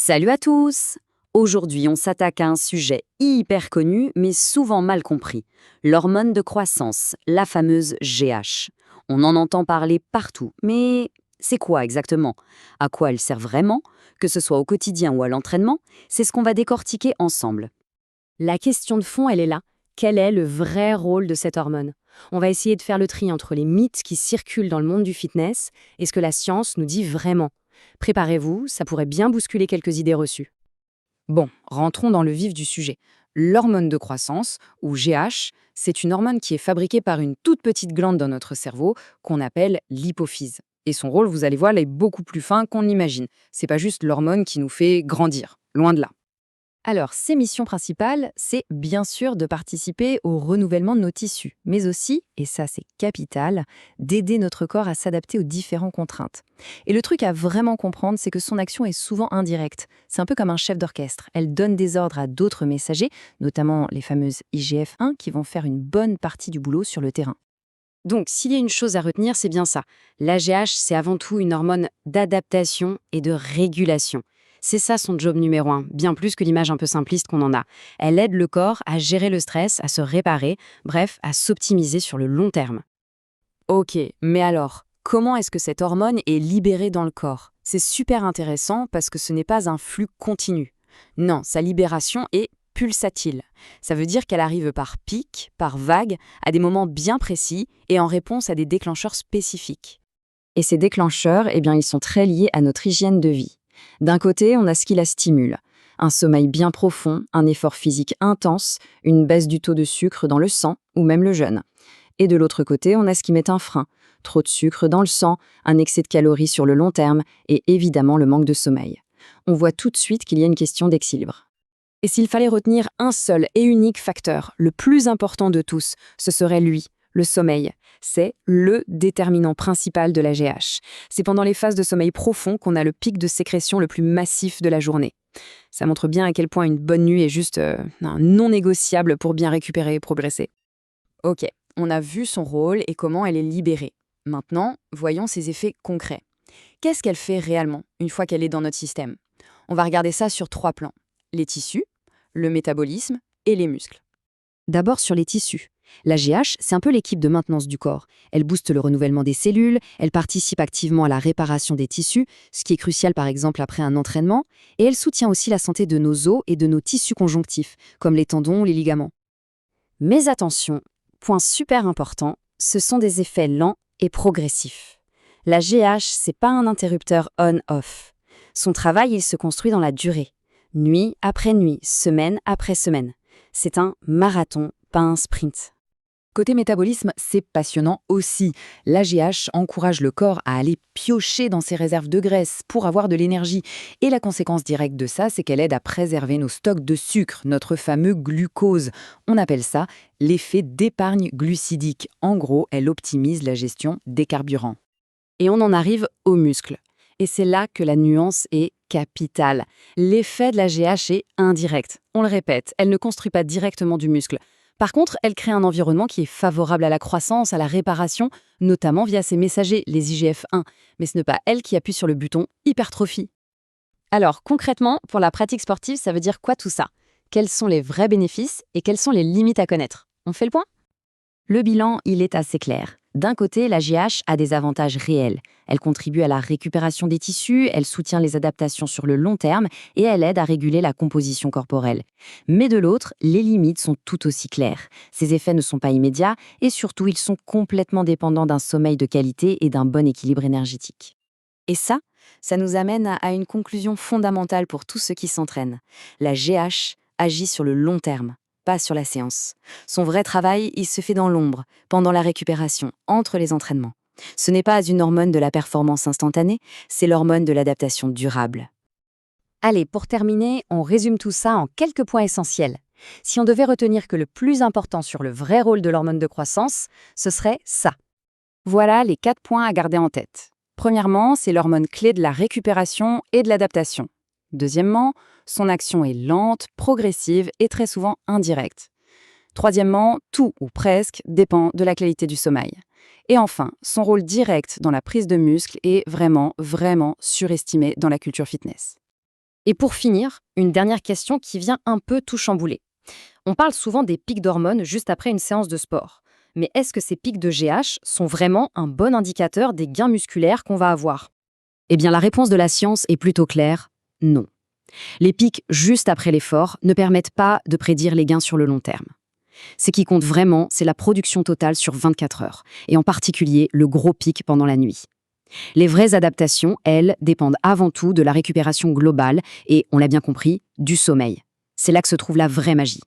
Salut à tous! Aujourd'hui, on s'attaque à un sujet hyper connu, mais souvent mal compris. L'hormone de croissance, la fameuse GH. On en entend parler partout, mais c'est quoi exactement? À quoi elle sert vraiment? Que ce soit au quotidien ou à l'entraînement, c'est ce qu'on va décortiquer ensemble. La question de fond, elle est là. Quel est le vrai rôle de cette hormone? On va essayer de faire le tri entre les mythes qui circulent dans le monde du fitness et ce que la science nous dit vraiment. Préparez-vous, ça pourrait bien bousculer quelques idées reçues. Bon, rentrons dans le vif du sujet. L'hormone de croissance, ou GH, c'est une hormone qui est fabriquée par une toute petite glande dans notre cerveau qu'on appelle l'hypophyse. Et son rôle, vous allez voir, est beaucoup plus fin qu'on l'imagine. C'est pas juste l'hormone qui nous fait grandir, loin de là. Alors, ses missions principales, c'est bien sûr de participer au renouvellement de nos tissus, mais aussi, et ça c'est capital, d'aider notre corps à s'adapter aux différentes contraintes. Et le truc à vraiment comprendre, c'est que son action est souvent indirecte. C'est un peu comme un chef d'orchestre. Elle donne des ordres à d'autres messagers, notamment les fameuses IGF-1, qui vont faire une bonne partie du boulot sur le terrain. Donc, s'il y a une chose à retenir, c'est bien ça. L'AGH, c'est avant tout une hormone d'adaptation et de régulation. C'est ça son job numéro un, bien plus que l'image un peu simpliste qu'on en a. Elle aide le corps à gérer le stress, à se réparer, bref, à s'optimiser sur le long terme. Ok, mais alors, comment est-ce que cette hormone est libérée dans le corps? C'est super intéressant parce que ce n'est pas un flux continu. Non, sa libération est pulsatile. Ça veut dire qu'elle arrive par pic, par vague, à des moments bien précis et en réponse à des déclencheurs spécifiques. Et ces déclencheurs, eh bien, ils sont très liés à notre hygiène de vie. D'un côté, on a ce qui la stimule. Un sommeil bien profond, un effort physique intense, une baisse du taux de sucre dans le sang ou même le jeûne. Et de l'autre côté, on a ce qui met un frein. Trop de sucre dans le sang, un excès de calories sur le long terme et évidemment le manque de sommeil. On voit tout de suite qu'il y a une question d'équilibre. Et s'il fallait retenir un seul et unique facteur, le plus important de tous, ce serait lui, le sommeil. C'est le déterminant principal de la GH. C'est pendant les phases de sommeil profond qu'on a le pic de sécrétion le plus massif de la journée. Ça montre bien à quel point une bonne nuit est juste un non négociable pour bien récupérer et progresser. Ok, on a vu son rôle et comment elle est libérée. Maintenant, voyons ses effets concrets. Qu'est-ce qu'elle fait réellement une fois qu'elle est dans notre système? On va regarder ça sur 3 plans. Les tissus, le métabolisme et les muscles. D'abord sur les tissus. La GH, c'est un peu l'équipe de maintenance du corps. Elle booste le renouvellement des cellules, elle participe activement à la réparation des tissus, ce qui est crucial par exemple après un entraînement, et elle soutient aussi la santé de nos os et de nos tissus conjonctifs, comme les tendons ou les ligaments. Mais attention, point super important, ce sont des effets lents et progressifs. La GH, c'est pas un interrupteur on-off. Son travail, il se construit dans la durée. Nuit après nuit, semaine après semaine. C'est un marathon, pas un sprint. Côté métabolisme, c'est passionnant aussi. L'AGH encourage le corps à aller piocher dans ses réserves de graisse pour avoir de l'énergie. Et la conséquence directe de ça, c'est qu'elle aide à préserver nos stocks de sucre, notre fameux glucose. On appelle ça l'effet d'épargne glucidique. En gros, elle optimise la gestion des carburants. Et on en arrive aux muscles. Et c'est là que la nuance est capitale. L'effet de la GH est indirect. On le répète, elle ne construit pas directement du muscle. Par contre, elle crée un environnement qui est favorable à la croissance, à la réparation, notamment via ses messagers, les IGF-1. Mais ce n'est pas elle qui appuie sur le bouton hypertrophie. Alors, concrètement, pour la pratique sportive, ça veut dire quoi tout ça? Quels sont les vrais bénéfices et quelles sont les limites à connaître? On fait le point? Le bilan, il est assez clair. D'un côté, la GH a des avantages réels. Elle contribue à la récupération des tissus, elle soutient les adaptations sur le long terme et elle aide à réguler la composition corporelle. Mais de l'autre, les limites sont tout aussi claires. Ces effets ne sont pas immédiats et surtout, ils sont complètement dépendants d'un sommeil de qualité et d'un bon équilibre énergétique. Et ça nous amène à une conclusion fondamentale pour tous ceux qui s'entraînent. La GH agit sur le long terme, pas sur la séance. Son vrai travail, il se fait dans l'ombre, pendant la récupération, entre les entraînements. Ce n'est pas une hormone de la performance instantanée, c'est l'hormone de l'adaptation durable. Allez, pour terminer, on résume tout ça en quelques points essentiels. Si on devait retenir que le plus important sur le vrai rôle de l'hormone de croissance, ce serait ça. Voilà les 4 points à garder en tête. Premièrement, c'est l'hormone clé de la récupération et de l'adaptation. Deuxièmement, son action est lente, progressive et très souvent indirecte. Troisièmement, tout ou presque dépend de la qualité du sommeil. Et enfin, son rôle direct dans la prise de muscle est vraiment, vraiment surestimé dans la culture fitness. Et pour finir, une dernière question qui vient un peu tout chambouler. On parle souvent des pics d'hormones juste après une séance de sport. Mais est-ce que ces pics de GH sont vraiment un bon indicateur des gains musculaires qu'on va avoir? Eh bien, la réponse de la science est plutôt claire, non. Les pics juste après l'effort ne permettent pas de prédire les gains sur le long terme. Ce qui compte vraiment, c'est la production totale sur 24 heures, et en particulier le gros pic pendant la nuit. Les vraies adaptations, elles, dépendent avant tout de la récupération globale et, on l'a bien compris, du sommeil. C'est là que se trouve la vraie magie.